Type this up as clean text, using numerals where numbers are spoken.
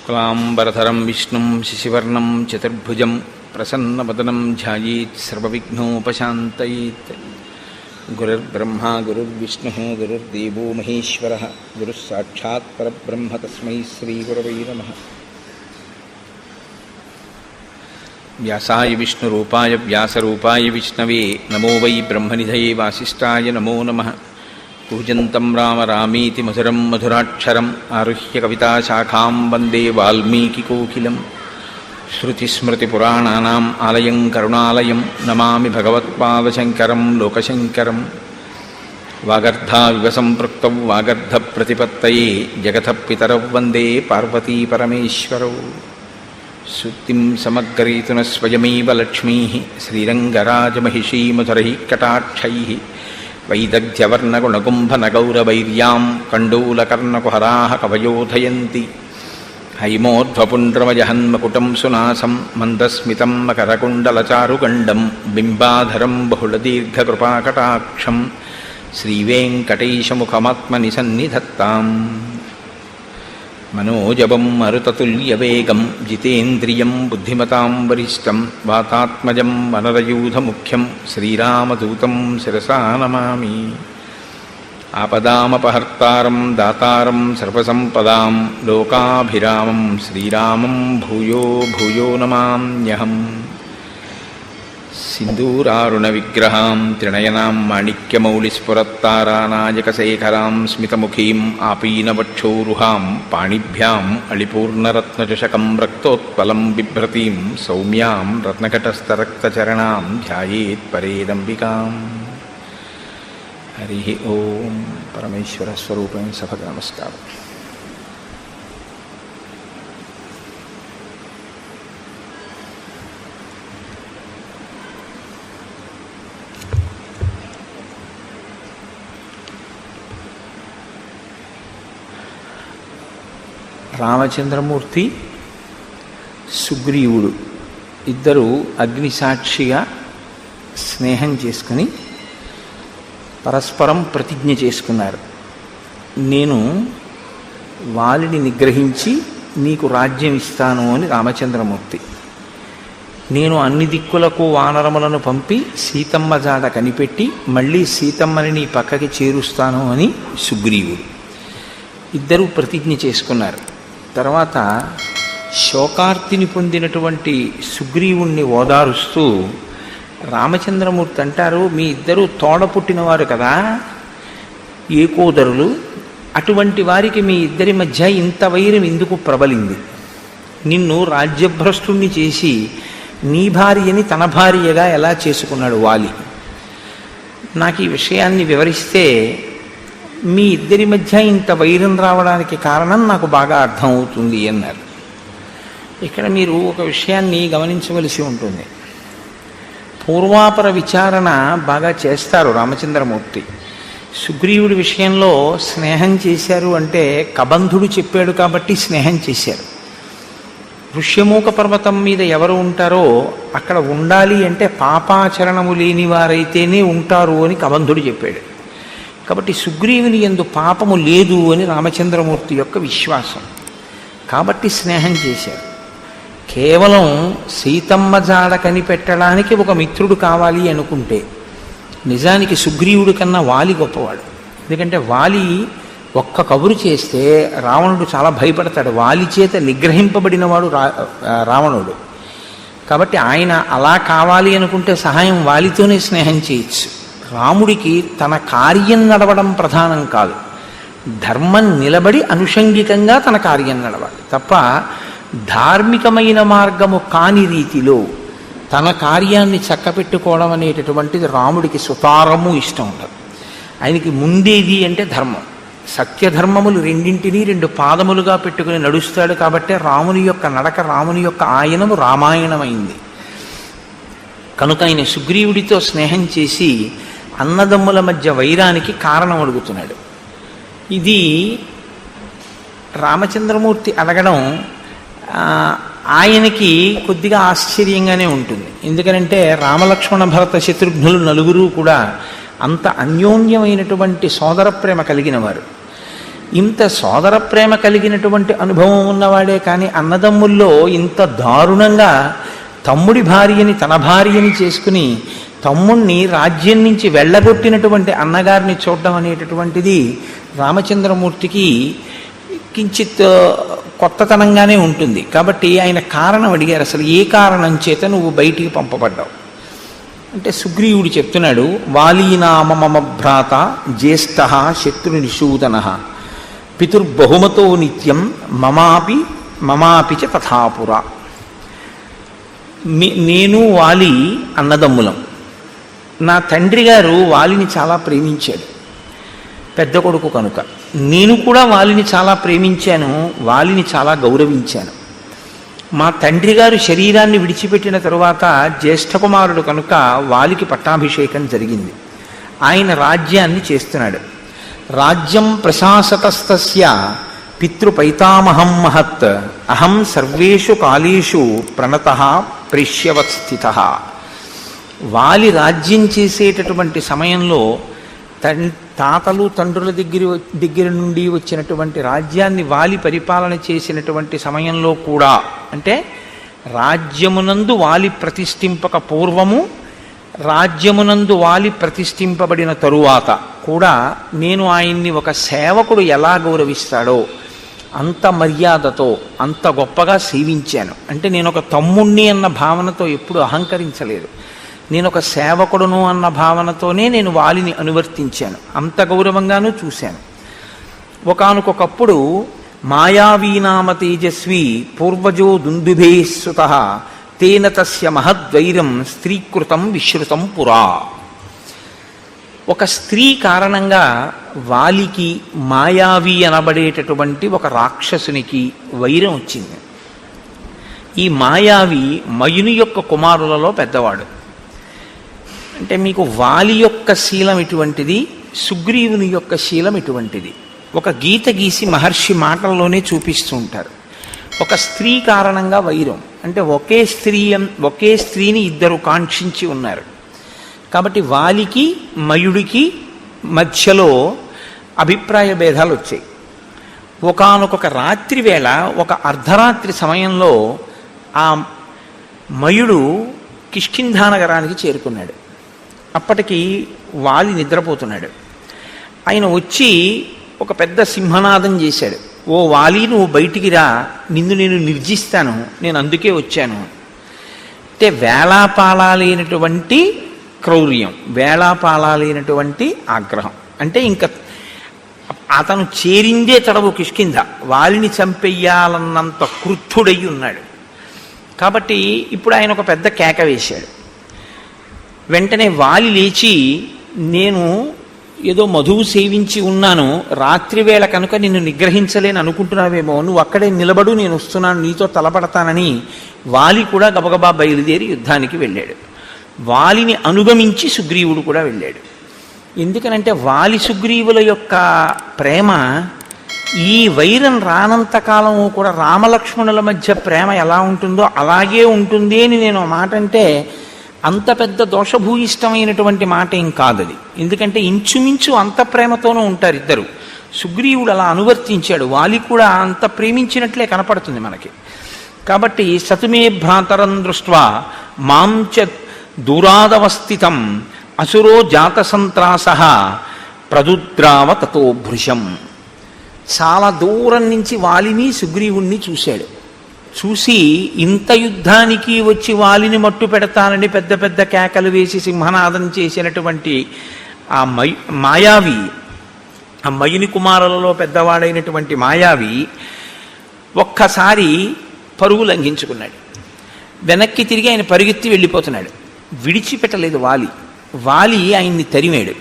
శుక్లాంబరధరం విష్ణుం శశివర్ణం చతుర్భుజం ప్రసన్నవదనం ధ్యాయేత్ సర్వవిఘ్నోపశాంతయేత్. గురుర్బ్రహ్మా గురుర్విష్ణుః గురుర్దేవో మహేశ్వరః గురుః సాక్షాత్ పరబ్రహ్మ తస్మై శ్రీగురవై నమః. వ్యాసాయ విష్ణురూపాయ వ్యాసరూపాయ విష్ణవే నమో వై బ్రహ్మనిధయే వాసిష్ఠాయ నమో నమః. కూజంతం రామ రామీతి మధురం మధురాక్షరం ఆరుహ్య కవితాశాఖాం వందే వాల్మీకికోకిలం. శృతిస్మృతిపురాణానాం ఆలయం కరుణాలయం నమామి భగవత్పాదశంకరం లోకశంకరం. వాగర్ధావివ సంపృక్తౌ వాగర్ధప్రతిపత్తయే జగతః పితరౌ వందే పార్వతీపరమేశ్వరౌ. సుప్తిం సమగ్రయతున స్వయమేవ లక్ష్మీః శ్రీరంగరాజమహిషీ మధురైః కటాక్షైః. వైదగ్ధ్యవర్ణగుణగుంభనగౌరవైర్యాం కండూలకర్ణకుహరాः కవయోధయంతి. హైమోర్ధ్వపుండ్రమజహన్మకుటం సునాసం మందస్మితం మకరకుండలచారుగండం బింబాధరం బహుళదీర్ఘకృపాకటాక్షం శ్రీవేంకటేశముఖమాత్మని సన్నిధత్తాం. మనోజవం మరుతతుల్యవేగం జితేంద్రియం బుద్ధిమతాం వరిష్టం వాతాత్మజం వనరయూధముఖ్యం శ్రీరామదూతం శిరసా నమామి. ఆపదామపహర్తారం దాతారం సర్వసంపదాం లోకాభిరామం శ్రీరామం భూయో భూయో నమామ్యహం. సింధూరారుణవిగ్రహాం త్రినయనాం మాణిక్యమౌళిస్ఫురత్తారానాయకశేఖరాం స్మితముఖీం ఆపీనవక్షోరుహాం పాణిభ్యాం అళిపూర్ణరత్నచషకం రక్తోత్పలం బిభ్రతీం సౌమ్యాం రత్నఘటస్థరక్తచరణాం ధ్యాయేత్ పరేదంబికాం. హరి ఓం. పరమేశ్వర స్వరూపం సభకు నమస్కారం. రామచంద్రమూర్తి సుగ్రీవుడు ఇద్దరు అగ్నిసాక్షిగా స్నేహం చేసుకుని పరస్పరం ప్రతిజ్ఞ చేసుకున్నారు. నేను వాలిని నిగ్రహించి నీకు రాజ్యం ఇస్తాను అని రామచంద్రమూర్తి. నేను అన్ని దిక్కులకు వానరములను పంపి సీతమ్మ జాడ కనిపెట్టి మళ్ళీ సీతమ్మని నీ పక్కకి చేరుస్తాను అని సుగ్రీవుడు. ఇద్దరూ ప్రతిజ్ఞ చేసుకున్నారు. తర్వాత శోకార్తిని పొందినటువంటి సుగ్రీవుణ్ణి ఓదారుస్తూ రామచంద్రమూర్తి అంటారు, మీ ఇద్దరూ తోడ పుట్టినవారు కదా, ఏకోదరులు. అటువంటి వారికి మీ ఇద్దరి మధ్య ఇంత వైరం ఎందుకు ప్రబలింది? నిన్ను రాజ్యభ్రష్టుణ్ణి చేసి నీ భార్యని తన భార్యగా ఎలా చేసుకున్నాడు వాలి? నాకు ఈ విషయాన్ని వివరిస్తే మీ ఇద్దరి మధ్య ఇంత వైరం రావడానికి కారణం నాకు బాగా అర్థమవుతుంది అన్నారు. ఇక్కడ మీరు ఒక విషయాన్ని గమనించవలసి ఉంటుంది. పూర్వాపర విచారణ బాగా చేస్తారు రామచంద్రమూర్తి. సుగ్రీవుడి విషయంలో స్నేహం చేశారు అంటే కబంధుడు చెప్పాడు కాబట్టి స్నేహం చేశారు. ఋష్యమూక పర్వతం మీద ఎవరు ఉంటారో అక్కడ ఉండాలి అంటే పాపాచరణము లేని వారైతేనే ఉంటారు అని కబంధుడు చెప్పాడు. కాబట్టి సుగ్రీవుని యందు పాపము లేదు అని రామచంద్రమూర్తి యొక్క విశ్వాసం. కాబట్టి స్నేహం చేశారు. కేవలం సీతమ్మ జాడ కనిపెట్టడానికి ఒక మిత్రుడు కావాలి అనుకుంటే నిజానికి సుగ్రీవుడి కన్నా వాలి గొప్పవాడు. ఎందుకంటే వాలి ఒక్క కబురు చేస్తే రావణుడు చాలా భయపడతాడు. వాలి చేత నిగ్రహింపబడినవాడు రావణుడు. కాబట్టి ఆయన అలా కావాలి అనుకుంటే సహాయం వాలితోనే స్నేహం చేయొచ్చు. రాముడికి తన కార్యం నడవడం ప్రధానం కాదు, ధర్మం నిలబడి అనుషంగికంగా తన కార్యం నడవాలి తప్ప ధార్మికమైన మార్గము కాని రీతిలో తన కార్యాన్ని చక్కపెట్టుకోవడం అనేటటువంటిది రాముడికి సుతారము ఇష్టం ఉండదు. ఆయనకి ముందేది అంటే ధర్మం. సత్యధర్మములు రెండింటినీ రెండు పాదములుగా పెట్టుకుని నడుస్తాడు. కాబట్టి రాముని యొక్క నడక, రాముని యొక్క ఆయనము రామాయణమైంది. కనుక ఆయన సుగ్రీవుడితో స్నేహం చేసి అన్నదమ్ముల మధ్య వైరానికి కారణం అడుగుతున్నాడు. ఇది రామచంద్రమూర్తి అడగడం ఆయనకి కొద్దిగా ఆశ్చర్యంగానే ఉంటుంది. ఎందుకనంటే రామలక్ష్మణ భరత శత్రుఘ్నులు నలుగురు కూడా అంత అన్యోన్యమైనటువంటి సోదర ప్రేమ కలిగిన వారు. ఇంత సోదర ప్రేమ కలిగినటువంటి అనుభవం ఉన్నవాడే కానీ అన్నదమ్ముల్లో ఇంత దారుణంగా తమ్ముడి భార్యని తన భార్యని చేసుకుని తమ్ముణ్ణి రాజ్యం నుంచి వెళ్ళగొట్టినటువంటి అన్నగారిని చూడడం అనేటటువంటిది రామచంద్రమూర్తికి కించిత్ కొత్తతనంగానే ఉంటుంది. కాబట్టి ఆయన కారణం అడిగారు, అసలు ఏ కారణం చేత నువ్వు బయటికి పంపబడ్డావు అంటే సుగ్రీవుడు చెప్తున్నాడు, వాలీనామ మమ భ్రాత జ్యేష్ఠ శత్రునిషూదన పితుర్బహుమతో నిత్యం మమాపి చ తథాపుర. నేను వాలి అన్నదమ్ములం. నా తండ్రి గారు వాలిని చాలా ప్రేమించాడు, పెద్ద కొడుకు కనుక. నేను కూడా వాలిని చాలా ప్రేమించాను, వాలిని చాలా గౌరవించాను. మా తండ్రి గారు శరీరాన్ని విడిచిపెట్టిన తరువాత జ్యేష్ఠ కుమారుడు కనుక వాలికి పట్టాభిషేకం జరిగింది. ఆయన రాజ్యాన్ని చేస్తున్నాడు. రాజ్యం ప్రశాసతస్తస్య పితృపైతామహం మహత్ అహం సర్వేషు కాలేషు ప్రణతః ప్రేష్యవత్ స్థితః. వాలి రాజ్యం చేసేటటువంటి సమయంలో తాతలు తండ్రుల దగ్గర నుండి వచ్చినటువంటి రాజ్యాన్ని వాలి పరిపాలన చేసినటువంటి సమయంలో కూడా, అంటే రాజ్యమునందు వాలి ప్రతిష్ఠింపక పూర్వము, రాజ్యమునందు వాలి ప్రతిష్ఠింపబడిన తరువాత కూడా నేను ఆయన్ని ఒక సేవకుడు ఎలా గౌరవిస్తాడో అంత మర్యాదతో అంత గొప్పగా సేవించాను. అంటే నేను ఒక తమ్ముణ్ణి అన్న భావనతో ఎప్పుడు అహంకరించలేదు. నేను ఒక సేవకుడును అన్న భావనతోనే నేను వాలిని అనువర్తించాను, అంత గౌరవంగానూ చూశాను. ఒకానొకప్పుడు మాయావీనామ తేజస్వి పూర్వజో దుందుభే సుతః తేన తస్య మహద్వైరం స్త్రీకృతం విశ్రుతం పురా. ఒక స్త్రీ కారణంగా వాలికి మాయావి అనబడేటటువంటి ఒక రాక్షసునికి వైరం వచ్చింది. ఈ మాయావి మయుని యొక్క కుమారులలో పెద్దవాడు. అంటే మీకు వాలి యొక్క శీలం ఇటువంటిది, సుగ్రీవుని యొక్క శీలం ఇటువంటిది. ఒక గీత గీసి మహర్షి మాటల్లోనే చూపిస్తూ ఉంటారు. ఒక స్త్రీ కారణంగా వైరం, అంటే ఒకే స్త్రీని ఇద్దరు కాంక్షించి ఉన్నారు. కాబట్టి వాలికి మయుడికి మధ్యలో అభిప్రాయ భేదాలు వచ్చాయి. ఒకానొక రాత్రి వేళ, ఒక అర్ధరాత్రి సమయంలో ఆ మయుడు కిష్కింధానగరానికి చేరుకున్నాడు. అప్పటికి వాలి నిద్రపోతున్నాడు. ఆయన వచ్చి ఒక పెద్ద సింహనాదం చేశాడు, ఓ వాలి నువ్వు బయటికి రా, నిన్ను నేను నిర్జిస్తాను, నేను అందుకే వచ్చాను. అంటే వేళాపాలాలైనటువంటి క్రౌర్యం, వేళాపాలాలైనటువంటి ఆగ్రహం. అంటే ఇంకా అతను చేరిందే తడవు కిష్కింధ, వాలిని చంపెయ్యాలన్నంత క్రుద్ధుడయి ఉన్నాడు. కాబట్టి ఇప్పుడు ఆయన ఒక పెద్ద కేక వేశాడు. వెంటనే వాలి లేచి, నేను ఏదో మధువు సేవించి ఉన్నాను, రాత్రివేళ కనుక నిన్ను నిగ్రహించలేని అనుకుంటున్నావేమో, నువ్వు అక్కడే నిలబడు, నేను వస్తున్నాను, నీతో తలపడతానని వాలి కూడా గబగబా బయలుదేరి యుద్ధానికి వెళ్ళాడు. వాలిని అనుగమించి సుగ్రీవుడు కూడా వెళ్ళాడు. ఎందుకనంటే వాలి సుగ్రీవుల యొక్క ప్రేమ, ఈ వైరం రానంతకాలం కూడా రామలక్ష్మణుల మధ్య ప్రేమ ఎలా ఉంటుందో అలాగే ఉంటుంది అని నేను మాట అంటే అంత పెద్ద దోషభూయిష్టమైనటువంటి మాట ఏం కాదది. ఎందుకంటే ఇంచుమించు అంత ప్రేమతోనూ ఉంటారు ఇద్దరు. సుగ్రీవుడు అలా అనువర్తించాడు, వాలి కూడా అంత ప్రేమించినట్లే కనపడుతుంది మనకి. కాబట్టి సతుమే భ్రాతరం దృష్ట్వా మాం చ దూరాదవస్థితం అసురో జాత సంత్రాసః ప్రదుద్రావ తతో భృశం. చాలా దూరం నుంచి వాలిని సుగ్రీవుణ్ణి చూశాడు. చూసి ఇంత యుద్ధానికి వచ్చి వాలిని మట్టు పెడతానని పెద్ద పెద్ద కేకలు వేసి సింహనాదం చేసినటువంటి ఆ మాయావి, ఆ మయుని కుమారులలో పెద్దవాడైనటువంటి మాయావి ఒక్కసారి పరుగు లంఘించుకున్నాడు. వెనక్కి తిరిగి ఆయన పరుగెత్తి వెళ్ళిపోతున్నాడు. విడిచిపెట్టలేదు వాలి. వాలి ఆయన్ని తరిమాడు.